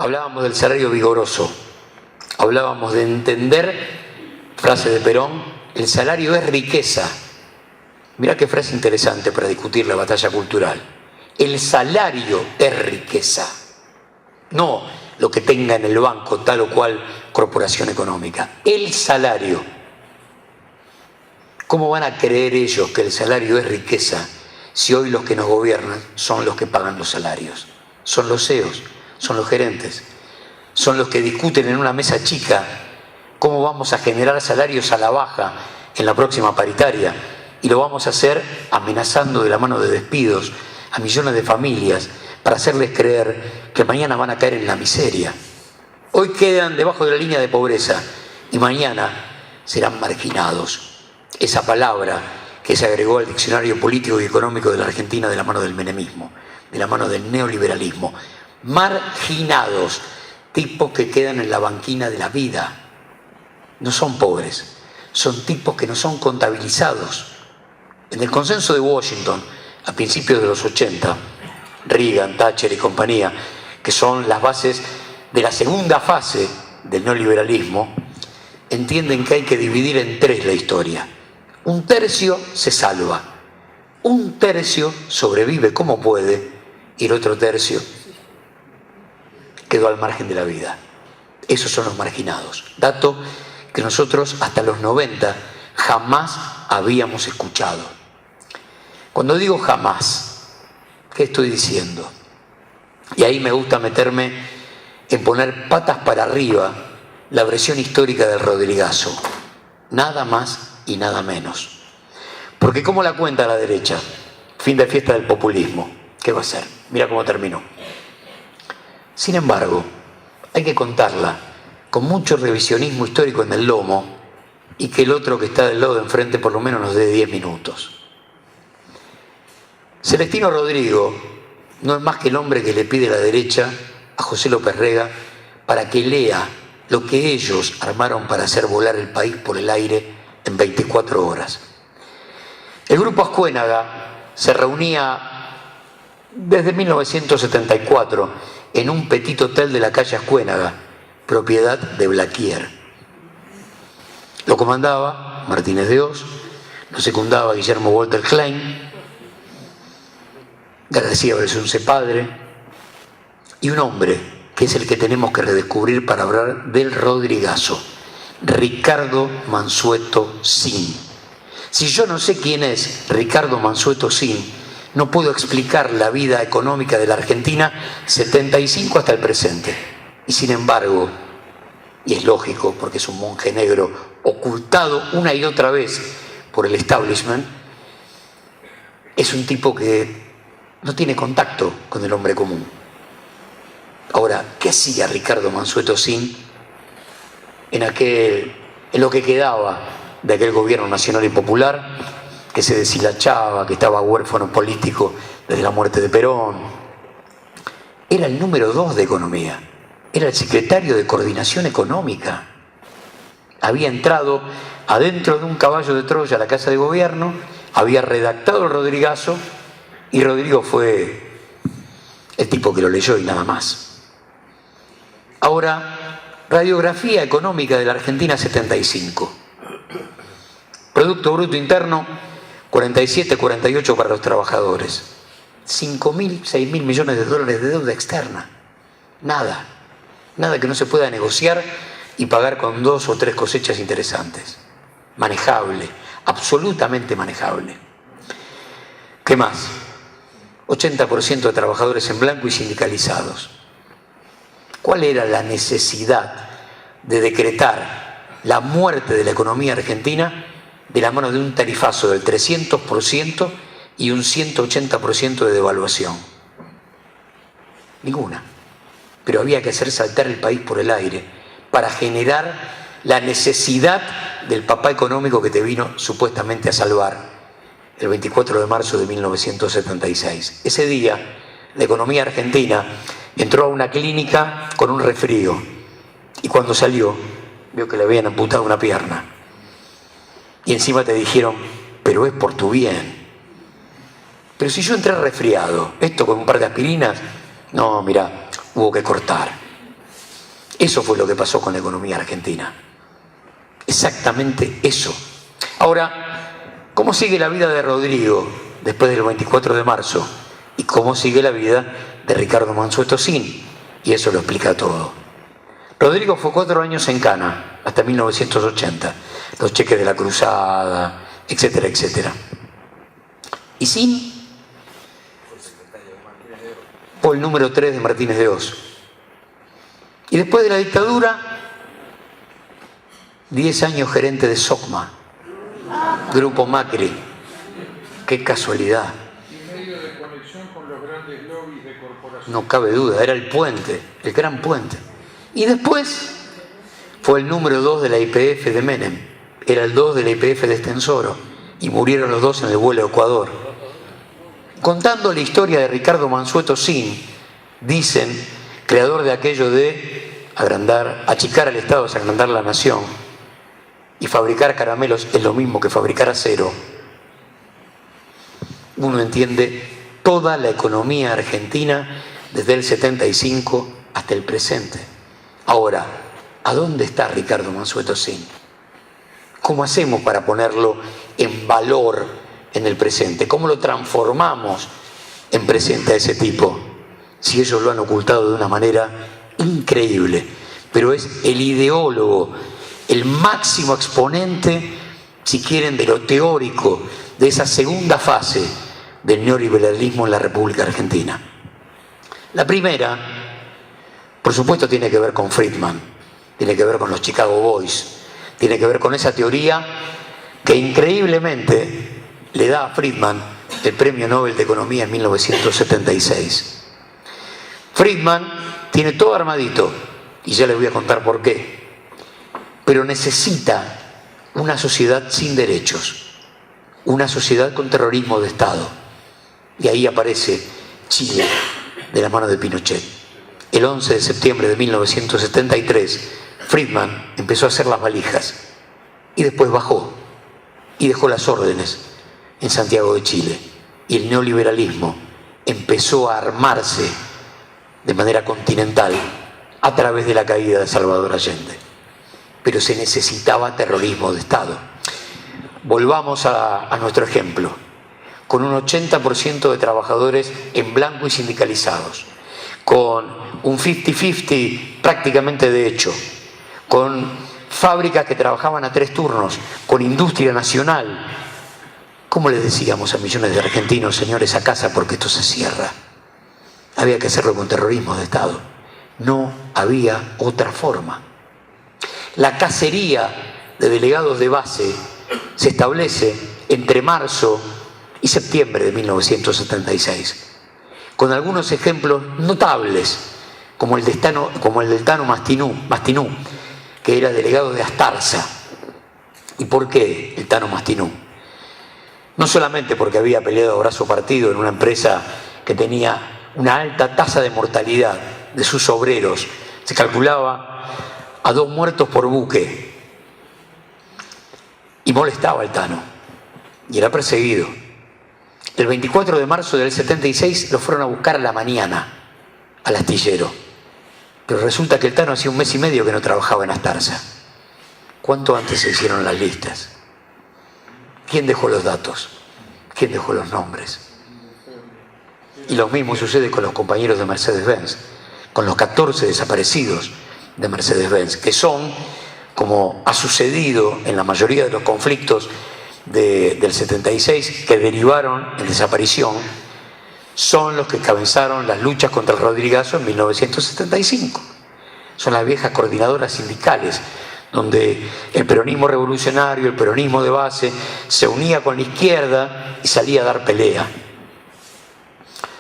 Hablábamos del salario vigoroso, hablábamos de entender, frase de Perón, el salario es riqueza. Mirá qué frase interesante para discutir la batalla cultural. El salario es riqueza, no lo que tenga en el banco tal o cual corporación económica. El salario. ¿Cómo van a creer ellos que el salario es riqueza si hoy los que nos gobiernan son los que pagan los salarios? Son los CEOs, son los gerentes, son los que discuten en una mesa chica cómo vamos a generar salarios a la baja en la próxima paritaria, y lo vamos a hacer amenazando de la mano de despidos a millones de familias para hacerles creer que mañana van a caer en la miseria. Hoy quedan debajo de la línea de pobreza y mañana serán marginados. Esa palabra que se agregó al diccionario político y económico de la Argentina de la mano del menemismo, de la mano del neoliberalismo. Marginados, tipos que quedan en la banquina de la vida. No son pobres, son tipos que no son contabilizados. En el consenso de Washington, a principios de los 80, Reagan, Thatcher y compañía, que son las bases de la segunda fase del neoliberalismo, entienden que hay que dividir en tres la historia. Un tercio se salva, un tercio sobrevive como puede y el otro tercio quedó al margen de la vida. Esos son los marginados. Dato que nosotros hasta los 90 jamás habíamos escuchado. Cuando digo jamás, ¿qué estoy diciendo? Y ahí me gusta meterme en poner patas para arriba la versión histórica del Rodrigazo. Nada más y nada menos. Porque ¿cómo la cuenta la derecha? Fin de fiesta del populismo. ¿Qué va a ser? Mira cómo terminó. Sin embargo, hay que contarla con mucho revisionismo histórico en el lomo y que el otro que está del lado de enfrente por lo menos nos dé 10 minutos. Celestino Rodrigo no es más que el hombre que le pide la derecha a José López Rega para que lea lo que ellos armaron para hacer volar el país por el aire en 24 horas. El Grupo Ascuénaga se reunía desde 1974 en un petit hotel de la calle Ascuénaga, propiedad de Blaquier. Lo comandaba Martínez de Hoz, lo secundaba Guillermo Walter Klein, García Belsunce padre, y un hombre que es el que tenemos que redescubrir para hablar del Rodrigazo, Ricardo Mansueto Sin. Si yo no sé quién es Ricardo Mansueto Sin, no puedo explicar la vida económica de la Argentina 75 hasta el presente. Y sin embargo, y es lógico porque es un monje negro ocultado una y otra vez por el establishment, es un tipo que no tiene contacto con el hombre común. Ahora, ¿qué hacía Ricardo Mansueto Sin en lo que quedaba de aquel gobierno nacional y popular que se deshilachaba, que estaba huérfano político desde la muerte de Perón? Era el número 2 de economía, era el secretario de coordinación económica. Había entrado adentro de un caballo de Troya a la Casa de Gobierno, había redactado el Rodrigazo y Rodrigo fue el tipo que lo leyó y nada más. Ahora, radiografía económica de la Argentina 75. Producto Bruto Interno, 47, 48 para los trabajadores. 5.000, 6.000 millones de dólares de deuda externa. Nada. Nada que no se pueda negociar y pagar con 2 o 3 cosechas interesantes. Manejable, absolutamente manejable. ¿Qué más? 80% de trabajadores en blanco y sindicalizados. ¿Cuál era la necesidad de decretar la muerte de la economía argentina de la mano de un tarifazo del 300% y un 180% de devaluación? Ninguna. Pero había que hacer saltar el país por el aire para generar la necesidad del papá económico que te vino supuestamente a salvar el 24 de marzo de 1976. Ese día, la economía argentina entró a una clínica con un resfrío y cuando salió, vio que le habían amputado una pierna. Y encima te dijeron, pero es por tu bien. Pero si yo entré resfriado, esto con un par de aspirinas, no, mirá, hubo que cortar. Eso fue lo que pasó con la economía argentina. Exactamente eso. Ahora, ¿cómo sigue la vida de Rodrigo después del 24 de marzo? ¿Y cómo sigue la vida de Ricardo Mansueto Sin? Y eso lo explica todo. Rodrigo fue 4 años en Cana, hasta 1980. Los cheques de la cruzada, etcétera, etcétera. Y Sin fue el número 3 de Martínez de Oz. Y después de la dictadura, 10 años gerente de SOCMA, Grupo Macri. Qué casualidad. Y medio de conexión con los grandes lobbies de corporación. No cabe duda, era el puente, el gran puente. Y después fue el número 2 de la YPF de Menem, era el 2 de la YPF de Estensoro, y murieron los dos en el vuelo a Ecuador. Contando la historia de Ricardo Mansueto Sin, dicen, creador de aquello de achicar al Estado es agrandar la nación, y fabricar caramelos es lo mismo que fabricar acero. Uno entiende toda la economía argentina desde el 75 hasta el presente. Ahora, ¿a dónde está Ricardo Mansueto Sin? ¿Cómo hacemos para ponerlo en valor en el presente? ¿Cómo lo transformamos en presente a ese tipo? Si ellos lo han ocultado de una manera increíble, pero es el ideólogo, el máximo exponente, si quieren, de lo teórico, de esa segunda fase del neoliberalismo en la República Argentina. La primera, por supuesto, tiene que ver con Friedman, tiene que ver con los Chicago Boys, tiene que ver con esa teoría que increíblemente le da a Friedman el Premio Nobel de Economía en 1976. Friedman tiene todo armadito, y ya les voy a contar por qué, pero necesita una sociedad sin derechos, una sociedad con terrorismo de Estado. Y ahí aparece Chile, de la mano de Pinochet. El 11 de septiembre de 1973, Friedman empezó a hacer las valijas y después bajó y dejó las órdenes en Santiago de Chile. Y el neoliberalismo empezó a armarse de manera continental a través de la caída de Salvador Allende. Pero se necesitaba terrorismo de Estado. Volvamos a nuestro ejemplo. Con un 80% de trabajadores en blanco y sindicalizados, con un 50-50 prácticamente de hecho, con fábricas que trabajaban a 3 turnos, con industria nacional. ¿Cómo les decíamos a millones de argentinos, señores, a casa porque esto se cierra? Había que hacerlo con terrorismo de Estado. No había otra forma. La cacería de delegados de base se establece entre marzo y septiembre de 1976, con algunos ejemplos notables, como el del Tano Mastinú, que era delegado de Astarza. ¿Y por qué el Tano Mastinú? No solamente porque había peleado a brazo partido en una empresa que tenía una alta tasa de mortalidad de sus obreros, se calculaba a 2 muertos por buque, y molestaba al Tano, y era perseguido. El 24 de marzo del 76 lo fueron a buscar a la mañana, al astillero. Pero resulta que el Tano hacía 1 mes y medio que no trabajaba en Astarza. ¿Cuánto antes se hicieron las listas? ¿Quién dejó los datos? ¿Quién dejó los nombres? Y lo mismo sucede con los compañeros de Mercedes-Benz, con los 14 desaparecidos de Mercedes-Benz, que son, como ha sucedido en la mayoría de los conflictos del 76 que derivaron en desaparición, son los que encabezaron las luchas contra el Rodrigazo en 1975. Son las viejas coordinadoras sindicales, donde el peronismo revolucionario, el peronismo de base, se unía con la izquierda y salía a dar pelea.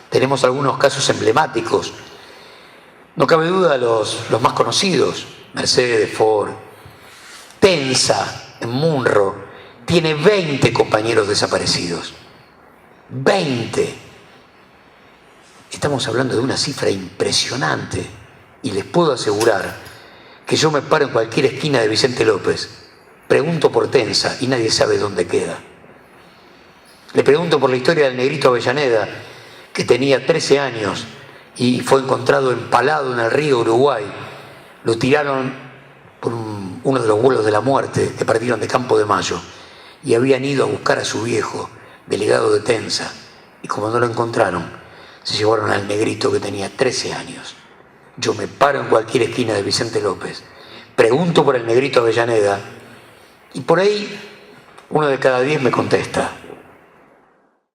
Tenemos algunos casos emblemáticos. No cabe duda los más conocidos, Mercedes, Ford. Tensa, en Munro, tiene 20 compañeros desaparecidos. 20. Estamos hablando de una cifra impresionante, y les puedo asegurar que yo me paro en cualquier esquina de Vicente López, pregunto por Tensa y nadie sabe dónde queda. Le pregunto por la historia del negrito Avellaneda, que tenía 13 años y fue encontrado empalado en el río Uruguay Lo tiraron por uno de los vuelos de la muerte que partieron de Campo de Mayo y habían ido a buscar a su viejo, delegado de Tensa, y como no lo encontraron, se llevaron al negrito que tenía 13 años. Yo me paro en cualquier esquina de Vicente López, pregunto por el negrito Avellaneda y por ahí 1 de cada 10 me contesta: